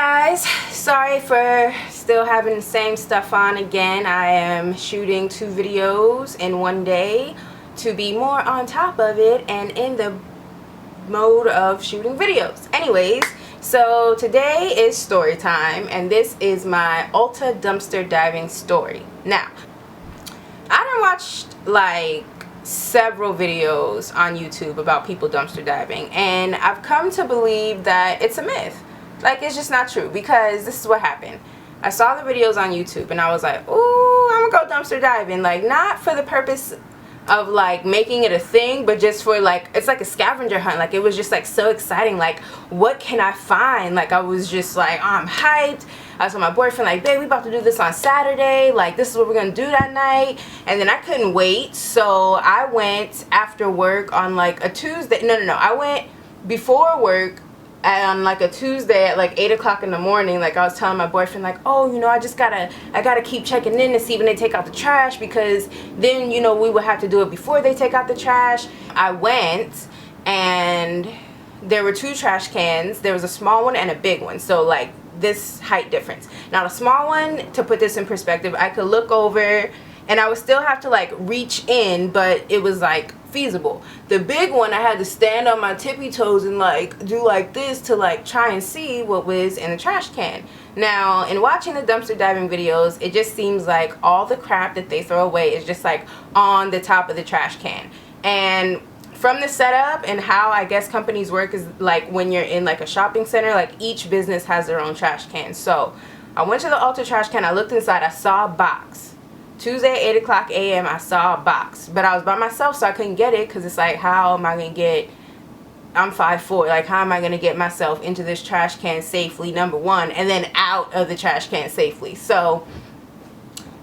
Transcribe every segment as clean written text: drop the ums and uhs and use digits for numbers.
guys, sorry for still having the same stuff on again. I am shooting 2 videos in one day to be more on top of it and in the mode of shooting videos. Anyways, so today is story time and this is my Ulta dumpster diving story. Now, I done watched like several videos on YouTube about people dumpster diving, and I've come to believe that it's a myth. Like, it's just not true, because this is what happened. I saw the videos on YouTube and I was like, ooh, I'm gonna go dumpster diving. Like, not for the purpose of like making it a thing, but just for like, it's like a scavenger hunt. Like, it was just like so exciting. Like, what can I find? Like, I was just like, oh, I'm hyped. I was with my boyfriend like, babe, we about to do this on Saturday. Like, this is what we're gonna do that night. And then I couldn't wait, so I went after work on like a Tuesday. No, I went before work on like a Tuesday at like 8 o'clock in the morning. Like, I was telling my boyfriend like, oh, you know, I gotta keep checking in to see when they take out the trash, because then, you know, we would have to do it before they take out the trash. I went and there were 2 trash cans. There was a small one and a big one, so like this height difference. Now the small one, to put this in perspective, I could look over and I would still have to like reach in, but it was like feasible. The big one, I had to stand on my tippy toes and like do like this to like try and see what was in the trash can. Now, in watching the dumpster diving videos, it just seems like all the crap that they throw away is just like on the top of the trash can. And from the setup and how I guess companies work is like when you're in like a shopping center, like each business has their own trash can. So I went to the Ulta trash can, I looked inside, I saw a box. Tuesday, 8 o'clock a.m. I saw a box, but I was by myself, so I couldn't get it, because it's like, how am I going to get, I'm 5'4", like how am I going to get myself into this trash can safely, number one, and then out of the trash can safely? So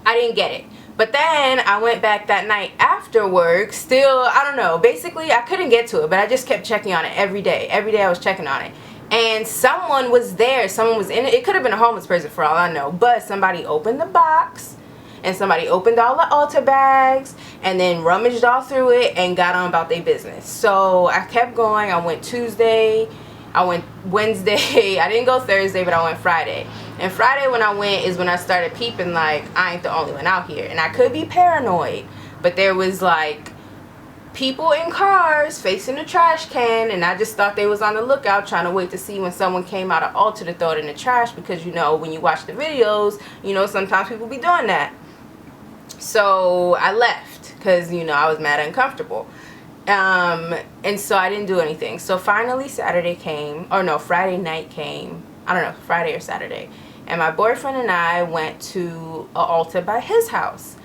I didn't get it. But then I went back that night after work, still, I don't know, basically I couldn't get to it, but I just kept checking on it every day. Every day I was checking on it. And someone was there, someone was in it. It could have been a homeless person for all I know, but somebody opened the box, and somebody opened all the Ulta bags and then rummaged all through it and got on about their business. So I kept going. I went Tuesday, I went Wednesday, I didn't go Thursday, but I went Friday. And Friday when I went is when I started peeping like, I ain't the only one out here. And I could be paranoid, but there was like people in cars facing the trash can, and I just thought they was on the lookout, trying to wait to see when someone came out of Ulta to throw it in the trash, because you know, when you watch the videos, you know, sometimes people be doing that. So I left because, you know, I was mad uncomfortable. And so I didn't do anything. So finally Saturday came, or no, Friday night came. I don't know, Friday or Saturday. And my boyfriend and I went to a Ulta by his house.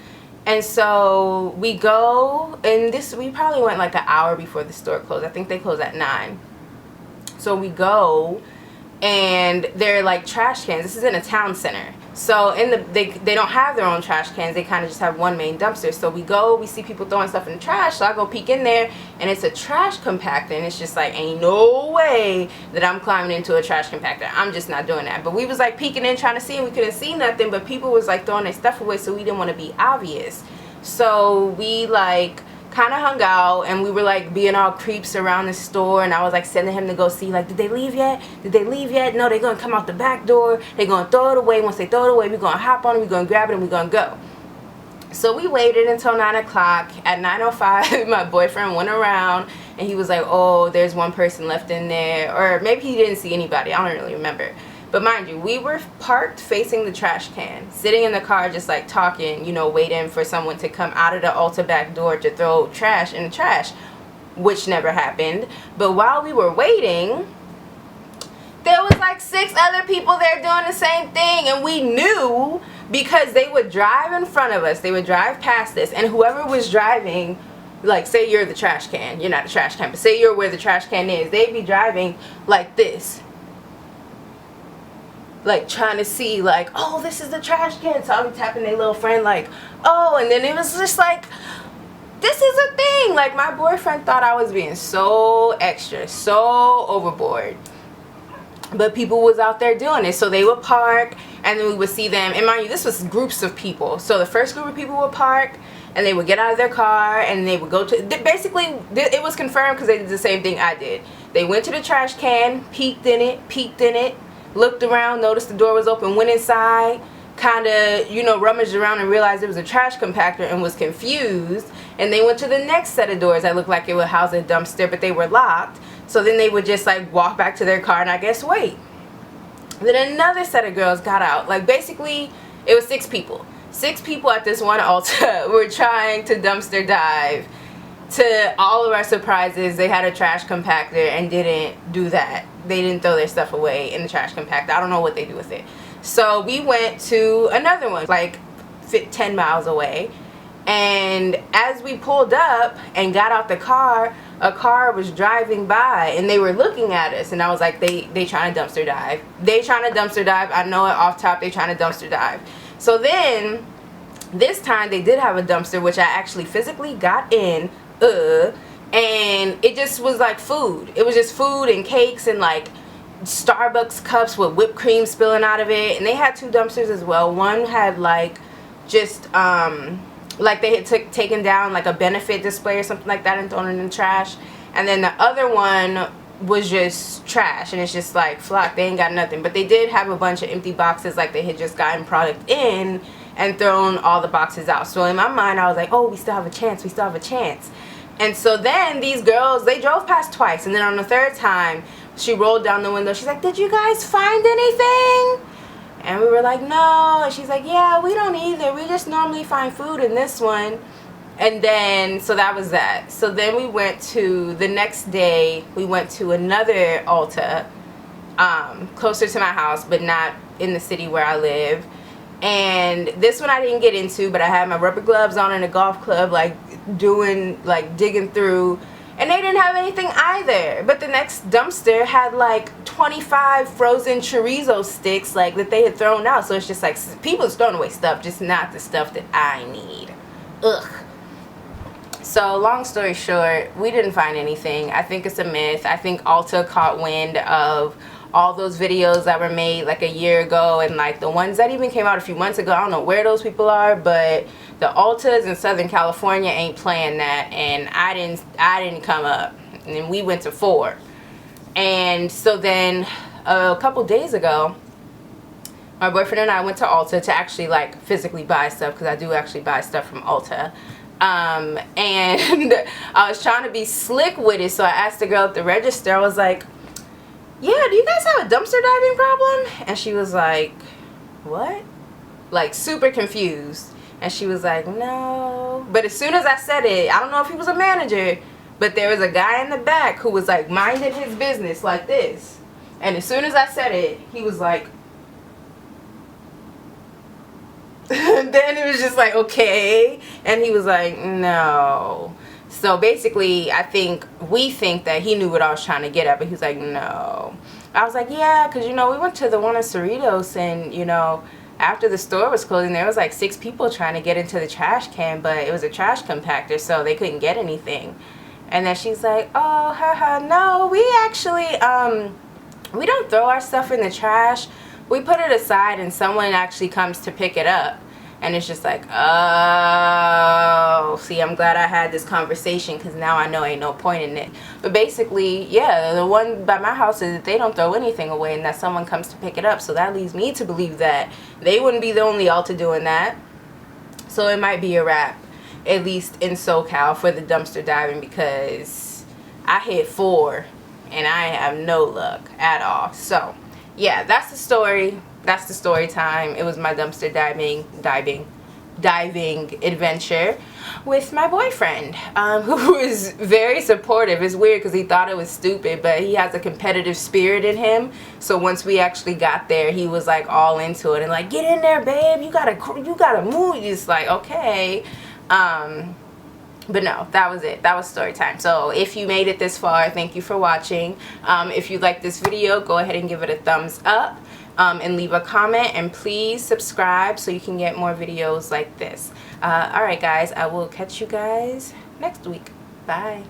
And so we go, and we probably went like an hour before the store closed. I think they closed at 9. So we go, and they're like trash cans. This is in a town center. So they don't have their own trash cans. They kind of just have one main dumpster. So we go, we see people throwing stuff in the trash. So I go peek in there, and it's a trash compactor. And it's just like, ain't no way that I'm climbing into a trash compactor. I'm just not doing that. But we was like peeking in, trying to see, and we couldn't see nothing. But people was like throwing their stuff away, so we didn't want to be obvious. So we like kind of hung out, and we were like being all creeps around the store, and I was like sending him to go see like, did they leave yet? No, they're gonna come out the back door, they're gonna throw it away. Once they throw it away, we're gonna hop on it, we're gonna grab it, and we're gonna go. So we waited until 9 o'clock. At 9:05 my boyfriend went around and he was like, oh, there's one person left in there, or maybe he didn't see anybody, I don't really remember. But mind you, we were parked facing the trash can, sitting in the car just like talking, you know, waiting for someone to come out of the Ulta back door to throw trash in the trash, which never happened. But while we were waiting, there was like 6 other people there doing the same thing, and we knew because they would drive in front of us, they would drive past us, and whoever was driving, like say you're the trash can, you're not the trash can, but say you're where the trash can is, they'd be driving like this, like trying to see like, oh, this is the trash can. So I'll be tapping their little friend like, oh, and then it was just like, this is a thing. Like, my boyfriend thought I was being so extra, so overboard, but people was out there doing it. So they would park, and then we would see them, and mind you, this was groups of people. So the first group of people would park, and they would get out of their car, and they would go to, basically it was confirmed because they did the same thing I did. They went to the trash can, peeked in it, looked around, noticed the door was open, went inside, kind of, you know, rummaged around and realized it was a trash compactor and was confused. And they went to the next set of doors that looked like it would house a dumpster, but they were locked. So then they would just like walk back to their car and I guess wait. Then another set of girls got out. Like basically it was 6 people. 6 people at this one Ulta were trying to dumpster dive. To all of our surprises, they had a trash compactor and didn't do that. They didn't throw their stuff away in the trash compactor. I don't know what they do with it. So we went to another one, like 10 miles away. And as we pulled up and got out the car, a car was driving by and they were looking at us. And I was like, they trying to dumpster dive. They trying to dumpster dive. I know it off top, they trying to dumpster dive. So then, this time they did have a dumpster, which I actually physically got in. And it just was like food. It was just food and cakes and like Starbucks cups with whipped cream spilling out of it. And they had 2 dumpsters as well. One had like just like they had taken down like a benefit display or something like that and thrown it in the trash. And then the other one was just trash and it's just like flock. They ain't got nothing. But they did have a bunch of empty boxes, like they had just gotten product in and thrown all the boxes out. So in my mind I was like, oh, we still have a chance, we still have a chance. And so then these girls, they drove past twice, and then on the 3rd time she rolled down the window. She's like, did you guys find anything? And we were like, no. And she's like, yeah, we don't either, we just normally find food in this one. And then so that was that. So then we went to the next day, we went to another Ulta closer to my house but not in the city where I live. And this one I didn't get into, but I had my rubber gloves on in a golf club, like digging through, and they didn't have anything either. But the next dumpster had like 25 frozen chorizo sticks like that they had thrown out. So it's just like people's throwing away stuff, just not the stuff that I need. Ugh. So long story short, we didn't find anything. I think it's a myth. I think Ulta caught wind of all those videos that were made like a year ago, and like the ones that even came out a few months ago. I don't know where those people are, but the Ultas in Southern California ain't playing that, and I didn't come up. And then we went to 4. And so then a couple days ago, my boyfriend and I went to Ulta to actually like physically buy stuff, because I do actually buy stuff from Ulta. And I was trying to be slick with it, so I asked the girl at the register, I was like, yeah, do you guys have a dumpster diving problem? And she was like, what? Like super confused. And she was like, no. But as soon as I said it, I don't know if he was a manager, but there was a guy in the back who was like minding his business like this. And as soon as I said it, he was like, and then it was just like, okay. And he was like, no. So basically, we think that he knew what I was trying to get at, but he was like, no. I was like, yeah, because, you know, we went to the one in Cerritos, and, you know, after the store was closing, there was like 6 people trying to get into the trash can, but it was a trash compactor, so they couldn't get anything. And then she's like, oh, haha, no, we actually, we don't throw our stuff in the trash. We put it aside, and someone actually comes to pick it up. And it's just like, oh, see, I'm glad I had this conversation, because now I know ain't no point in it. But basically, yeah, the one by my house is that they don't throw anything away and that someone comes to pick it up. So that leads me to believe that they wouldn't be the only Ulta doing that. So it might be a wrap, at least in SoCal, for the dumpster diving, because I hit 4 and I have no luck at all. So, yeah, that's the story. That's the story time. It was my dumpster diving adventure with my boyfriend, who is very supportive. It's weird because he thought it was stupid, but he has a competitive spirit in him. So once we actually got there, he was like all into it and like, get in there, babe. You gotta move. Just like, okay. But no, that was it. That was story time. So if you made it this far, thank you for watching. If you like this video, go ahead and give it a thumbs up. And leave a comment, and please subscribe so you can get more videos like this. Alright guys, I will catch you guys next week. Bye.